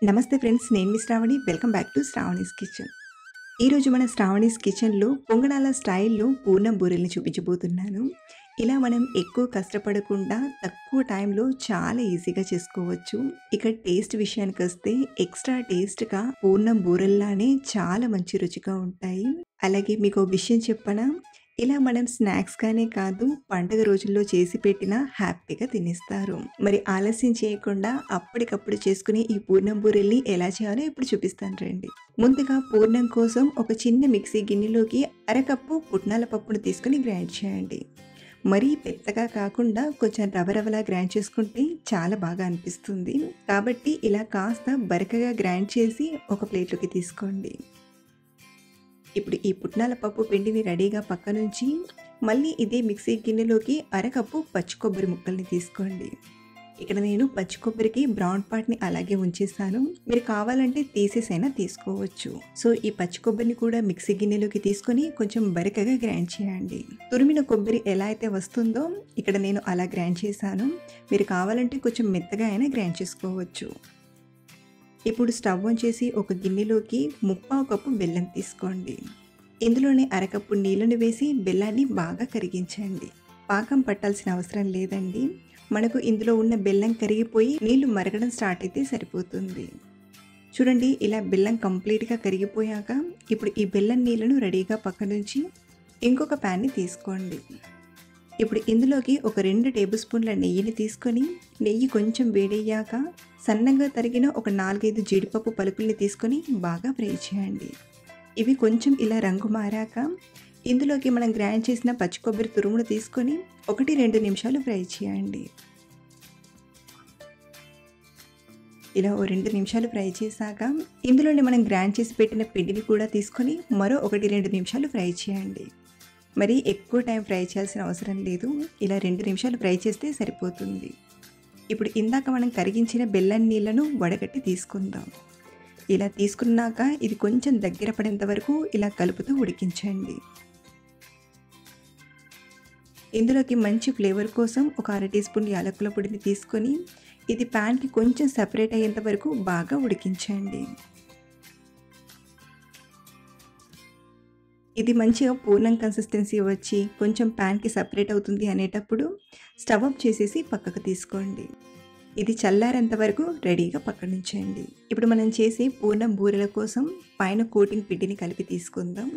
నమస్తే ఫ్రెండ్స్. నేను మీ Shravani. Welcome back to Shravani's kitchen. ఈరోజు మన శ్రావణీస్ కిచెన్‌లో పొంగనాల స్టైల్‌లో పూర్ణం బూరెల్ని చూపించబోతున్నాను. ఇలా మనం ఎక్కువ కష్టపడకుండా తక్కువ టైంలో చాలా ఈజీగా చేసుకోవచ్చు. ఇక టేస్ట్ విషయానికొస్తే ఎక్స్‌ట్రా టేస్ట్‌గా పూర్ణం బూరెల్లానే చాలా మంచి రుచిగా ఉంటాయి. అలాగే మీకో విషయం చెప్పనా? ఇలా మనం స్నాక్స్‌గానే కాదు, పండుగ రోజుల్లో చేసి పెట్టినా హ్యాపీగా తినేస్తారు. మరి ఆలస్యం చేయకుండా అప్పటికప్పుడు చేసుకునే ఈ పూర్ణం బూరెల్ని ఎలా చేయాలో ఇప్పుడు చూపిస్తాను రండి. ముందుగా పూర్ణం కోసం ఒక చిన్న మిక్సీ గిన్నెలోకి అరకప్పు పుట్నాల పప్పును తీసుకొని గ్రైండ్ చేయండి. మరీ పెద్దగా కాకుండా కొంచెం రవరవలా గ్రైండ్ చేసుకుంటే చాలా బాగా అనిపిస్తుంది. కాబట్టి ఇలా కాస్త బరకగా గ్రైండ్ చేసి ఒక ప్లేట్‌లోకి తీసుకోండి. ఇప్పుడు ఈ పుట్నాల పప్పు పిండిని రెడీగా పక్కనుంచి మళ్ళీ ఇదే మిక్సీ గిన్నెలోకి అరకప్పు పచ్చి కొబ్బరి ముక్కల్ని తీసుకోండి. ఇక్కడ నేను పచ్చి కొబ్బరికి బ్రౌన్ పార్ట్‌ని అలాగే ఉంచేసాను. మీరు కావాలంటే తీసేసైనా తీసుకోవచ్చు. సో, ఈ పచ్చి కొబ్బరిని కూడా మిక్సీ గిన్నెలోకి తీసుకొని కొంచెం బరకగా గ్రైండ్ చేయండి. తురిమిన కొబ్బరి ఎలా అయితే వస్తుందో ఇక్కడ నేను అలా గ్రైండ్ చేశాను. మీరు కావాలంటే కొంచెం మెత్తగా అయినా గ్రైండ్ చేసుకోవచ్చు. ఇప్పుడు స్టవ్ ఆన్ చేసి ఒక గిన్నెలోకి ముప్పావు కప్పు బెల్లం తీసుకోండి. ఇందులోనే అరకప్పు నీళ్ళను వేసి బెల్లాన్ని బాగా కరిగించండి. పాకం పట్టాల్సిన అవసరం లేదండి. మనకు ఇందులో ఉన్న బెల్లం కరిగిపోయి నీళ్లు మరగడం స్టార్ట్ అయితే సరిపోతుంది. చూడండి, ఇలా బెల్లం కంప్లీట్గా కరిగిపోయాక ఇప్పుడు ఈ బెల్లం నీళ్ళను రెడీగా పక్కనుంచి ఇంకొక ప్యాన్ని తీసుకోండి. ఇప్పుడు ఇందులోకి ఒక 2 టేబుల్ స్పూన్ల నెయ్యిని తీసుకొని నెయ్యి కొంచెం వేడయ్యాక సన్నగా తరిగిన ఒక 4-5 జీడిపప్పు పలుకుల్ని తీసుకొని బాగా ఫ్రై చేయండి. ఇవి కొంచెం ఇలా రంగు మారాక ఇందులోకి మనం గ్రైండ్ చేసిన పచ్చి కొబ్బరి తురుమును తీసుకొని 1-2 నిమిషాలు ఫ్రై చేయండి. ఇలా ఓ 2 నిమిషాలు ఫ్రై చేశాక ఇందులోనే మనం గ్రైండ్ చేసి పెట్టిన పిండిని కూడా తీసుకొని మరో 1-2 నిమిషాలు ఫ్రై చేయండి. మరి ఎక్కువ టైం ఫ్రై చేయాల్సిన అవసరం లేదు. ఇలా 2 నిమిషాలు ఫ్రై చేస్తే సరిపోతుంది. ఇప్పుడు ఇందాక మనం కరిగించిన బెల్లం నీళ్ళను వడగట్టి తీసుకుందాం. ఇలా తీసుకున్నాక ఇది కొంచెం దగ్గర పడేంత వరకు ఇలా కలుపుతూ ఉడికించండి. ఇందులోకి మంచి ఫ్లేవర్ కోసం ఒక 1/2 టీ స్పూన్ యాలకుల పొడిని తీసుకొని ఇది ప్యాన్కి కొంచెం సెపరేట్ అయ్యేంత వరకు బాగా ఉడికించండి. ఇది మంచిగా పూర్ణం కన్సిస్టెన్సీ వచ్చి కొంచెం ప్యాన్కి సపరేట్ అవుతుంది అనేటప్పుడు స్టవ్ ఆఫ్ చేసేసి పక్కకు తీసుకోండి. ఇది చల్లారేంత వరకు రెడీగా పక్కనుంచండి. ఇప్పుడు మనం చేసే పూర్ణం బూరెల కోసం పైన కోటింగ్ పిండిని కలిపి తీసుకుందాం.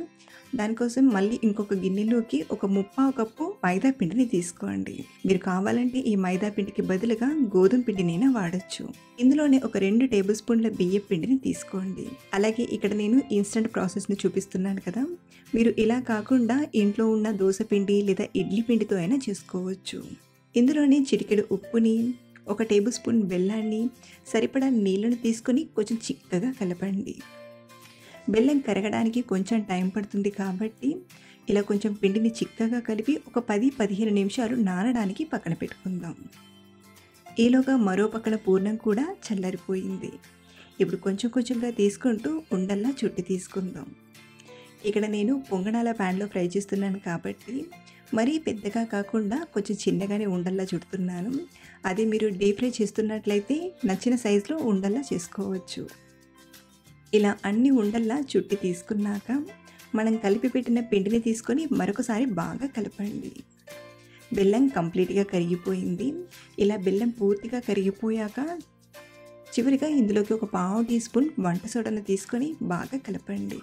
దానికోసం మళ్ళీ ఇంకొక గిన్నెలోకి ఒక ముప్పావు కప్పు మైదా పిండిని తీసుకోండి. మీరు కావాలంటే ఈ మైదా పిండికి బదులుగా గోధుమ పిండినైనా వాడచ్చు. ఇందులోనే ఒక 2 టేబుల్ స్పూన్ల బియ్యం పిండిని తీసుకోండి. అలాగే ఇక్కడ నేను ఇన్స్టంట్ ప్రాసెస్ని చూపిస్తున్నాను కదా, మీరు ఇలా కాకుండా ఇంట్లో ఉన్న దోస పిండి లేదా ఇడ్లీ పిండితో అయినా చేసుకోవచ్చు. ఇందులోనే చిటికెడు ఉప్పుని, ఒక టేబుల్ స్పూన్ బెల్లాన్ని, సరిపడా నీళ్ళను తీసుకొని కొంచెం చిక్కగా కలపండి. బెల్లం కరగడానికి కొంచెం టైం పడుతుంది కాబట్టి ఇలా కొంచెం పిండిని చిక్కగా కలిపి ఒక 10-15 నిమిషాలు నానడానికి పక్కన పెట్టుకుందాం. ఈలోగా మరో పక్కన పూర్ణం కూడా చల్లారిపోయింది. ఇప్పుడు కొంచెం కొంచెంగా తీసుకుంటూ ఉండల్లా చుట్టి తీసుకుందాం. ఇక్కడ నేను పొంగనాల ప్యాన్లో ఫ్రై చేస్తున్నాను కాబట్టి మరీ పెద్దగా కాకుండా కొంచెం చిన్నగానే ఉండల్లా చుడుతున్నాను. అదే మీరు డీప్ ఫ్రై చేస్తున్నట్లయితే నచ్చిన సైజులో ఉండల్లా చేసుకోవచ్చు. ఇలా అన్ని ఉండల్లా చుట్టి తీసుకున్నాక మనం కలిపి పెట్టిన పిండిని తీసుకొని మరొకసారి బాగా కలపండి. బెల్లం కంప్లీట్గా కరిగిపోయింది. ఇలా బెల్లం పూర్తిగా కరిగిపోయాక చివరిగా ఇందులోకి ఒక పావు టీ స్పూన్ వంట సోడాను తీసుకొని బాగా కలపండి.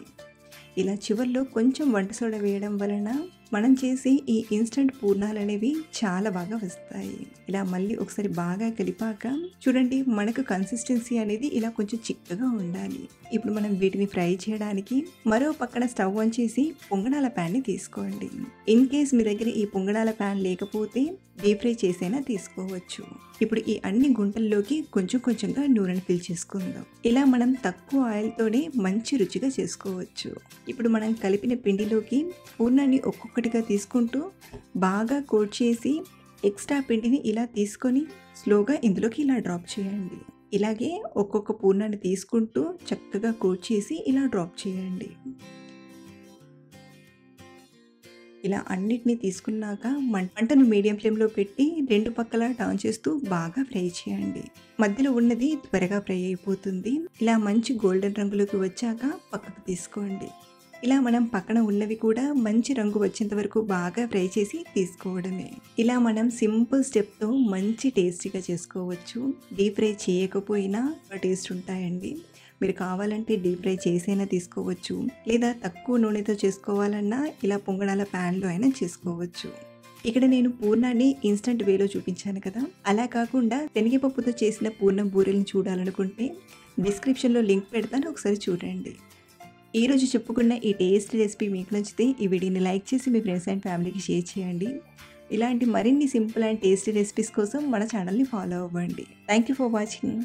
ఇలా చివర్లో కొంచెం వంట సోడా వేయడం వలన మనం చేసే ఈ ఇన్స్టంట్ పూర్ణాలు అనేవి చాలా బాగా వస్తాయి. ఇలా మళ్ళీ ఒకసారి బాగా కలిపాక చూడండి, మనకు కన్సిస్టెన్సీ అనేది ఇలా కొంచెం చిక్కగా ఉండాలి. ఇప్పుడు మనం వీటిని ఫ్రై చేయడానికి మరో పక్కన స్టవ్ ఆన్ చేసి పొంగనాల ప్యాన్ని తీసుకోండి. ఇన్ కేస్ మీ దగ్గర ఈ పొంగనాల ప్యాన్ లేకపోతే డీప్ ఫ్రై చేసైనా తీసుకోవచ్చు. ఇప్పుడు ఈ అన్ని గుంటల్లోకి కొంచెం కొంచెంగా నూనెను ఫిల్ చేసుకుందాం. ఇలా మనం తక్కువ ఆయిల్తోనే మంచి రుచిగా చేసుకోవచ్చు. ఇప్పుడు మనం కలిపిన పిండిలోకి పూర్ణాన్ని ఒక్కొక్కటిగా తీసుకుంటూ బాగా కోట్ చేసి ఎక్స్ట్రా పిండిని ఇలా తీసుకొని స్లోగా ఇందులోకి ఇలా డ్రాప్ చేయండి. ఇలాగే ఒక్కొక్క పూర్ణాన్ని తీసుకుంటూ చక్కగా కోట్ చేసి ఇలా డ్రాప్ చేయండి. ఇలా అన్నిటిని తీసుకున్నాక మంటను మీడియం ఫ్లేమ్‌లో పెట్టి 2 పక్కలా టర్న్ చేస్తూ బాగా ఫ్రై చేయండి. మధ్యలో ఉన్నది త్వరగా ఫ్రై అయిపోతుంది. ఇలా మంచి గోల్డెన్ రంగులోకి వచ్చాక పక్కకు తీసుకోండి. ఇలా మనం పక్కన ఉన్నవి కూడా మంచి రంగు వచ్చేంత వరకు బాగా ఫ్రై చేసి తీసుకోవడమే. ఇలా మనం సింపుల్ స్టెప్‌తో మంచి టేస్టీగా చేసుకోవచ్చు. డీప్ ఫ్రై చేయకపోయినా టేస్ట్ ఉంటాయండి. మీరు కావాలంటే డీప్ ఫ్రై చేసైనా తీసుకోవచ్చు. లేదా తక్కువ నూనెతో చేసుకోవాలన్నా ఇలా పొంగనాల ప్యాన్‌లో అయినా చేసుకోవచ్చు. ఇక్కడ నేను పూర్ణాన్ని ఇన్‌స్టంట్ వేలో చూపించాను కదా! అలా కాకుండా శనగపప్పుతో చేసిన పూర్ణం బూరెల్ని చూడాలనుకుంటే డిస్క్రిప్షన్‌లో లింక్ పెడతాను, ఒకసారి చూడండి. ఈరోజు చెప్పుకున్న ఈ టేస్టీ రెసిపీ మీకు నచ్చితే ఈ వీడియోని లైక్ చేసి మీ ఫ్రెండ్స్ అండ్ ఫ్యామిలీకి షేర్ చేయండి. ఇలాంటి మరిన్ని సింపుల్ అండ్ టేస్టీ రెసిపీస్ కోసం మన ఛానల్‌ని ఫాలో అవ్వండి. Thank you for watching.